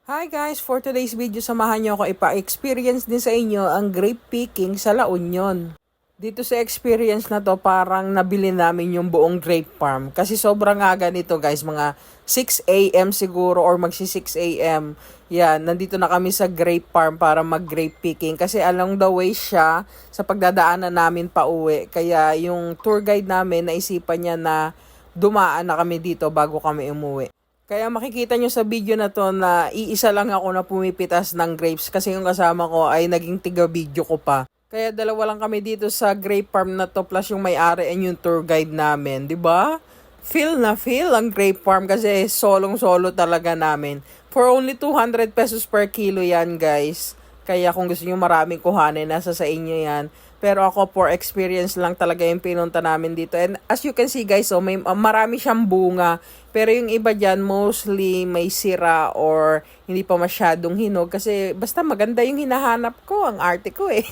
Hi guys! For today's video, samahan nyo ako ipa-experience din sa inyo ang grape picking sa La Union. Dito sa experience na to, parang nabili namin yung buong grape farm. Kasi sobrang aga nito guys, mga 6 a.m. siguro or magsi 6 a.m. Yan, nandito na kami sa grape farm para mag-grape picking. Kasi along the way siya sa pagdadaanan namin pa uwi. Kaya yung tour guide namin, naisipan niya na dumaan na kami dito bago kami umuwi. Kaya makikita nyo sa video na to na iisa lang ako na pumipitas ng grapes kasi yung kasama ko ay naging tiga-video ko pa. Kaya dalawa lang kami dito sa grape farm na to plus yung may-ari and yung tour guide namin, 'di ba? Feel na feel ang grape farm kasi solong-solo talaga namin. For only 200 pesos per kilo yan, guys. Kaya kung gusto niyo maraming kuhanin, nasa sa inyo yan. Pero ako for experience lang talaga yung pinunta namin dito. And as you can see guys, so may marami siyang bunga. Pero yung iba dyan, mostly may sira or hindi pa masyadong hinog. Kasi basta maganda yung hinahanap ko, ang arte ko eh.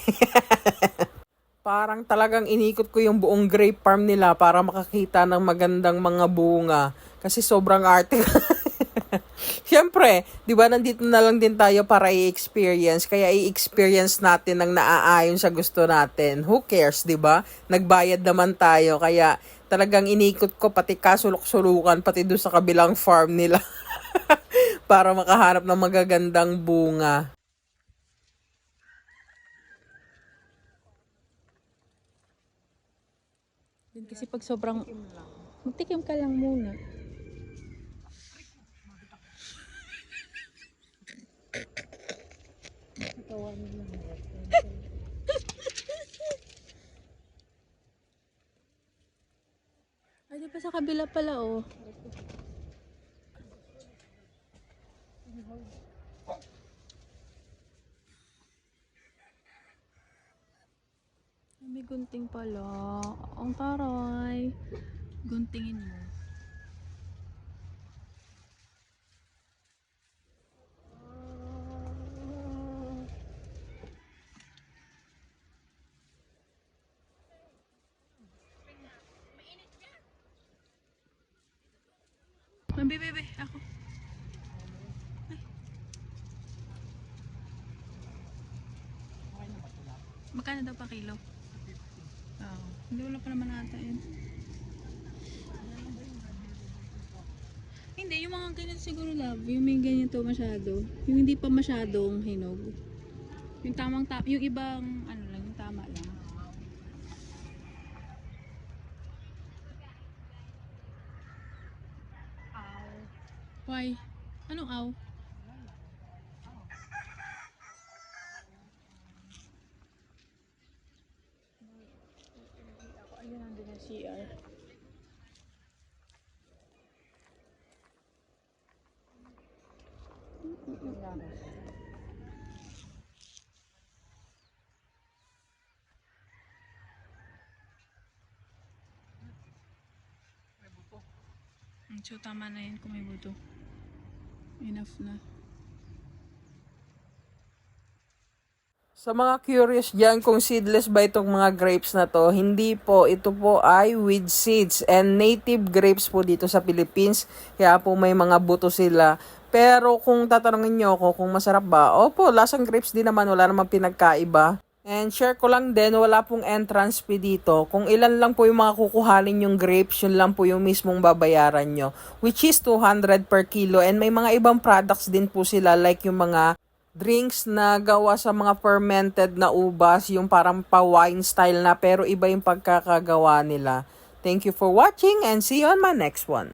Parang talagang inikot ko yung buong grape farm nila para makakita ng magandang mga bunga. Kasi sobrang arte. Siyempre, di ba nandito na lang din tayo para i-experience. Kaya i-experience natin ang naaayon sa gusto natin. Who cares, di ba? Nagbayad naman tayo. Kaya talagang inikot ko pati kasulok-sulukan pati doon sa kabilang farm nila. Para makahanap ng magagandang bunga. Kasi pag sobrang magtikim ka lang muna. Ay, di pa sa kabila pala, oh. May gunting pala. Ang taray. Guntingin mo. Bebe, ako. Ay. Magkano daw pa kilo? Oo. Hindi, wala pa naman ata yun. Hindi, yung mga ganyan siguro love. Yung may ganyan to masyado. Yung hindi pa masyadong hinog. Yung tamang yung ibang ano lang, yung tama lang. Why? Anong aw? Ako, ayun nandun yung CR. So tama na yun kung may buto. Enough na. Sa mga curious dyan kung seedless ba itong mga grapes na to, hindi po. Ito po ay with seeds and native grapes po dito sa Philippines. Kaya po may mga buto sila. Pero kung tatanungin nyo ako kung masarap ba, opo, lasang grapes din naman. Wala namang pinagkaiba. And share ko lang din, wala pong entrance fee dito. Kung ilan lang po yung mga kukuhanin yung grapes, yun lang po yung mismong babayaran nyo. Which is 200 per kilo. And may mga ibang products din po sila like yung mga drinks na gawa sa mga fermented na ubas, yung parang pa-wine style na pero iba yung pagkakagawa nila. Thank you for watching and see you on my next one.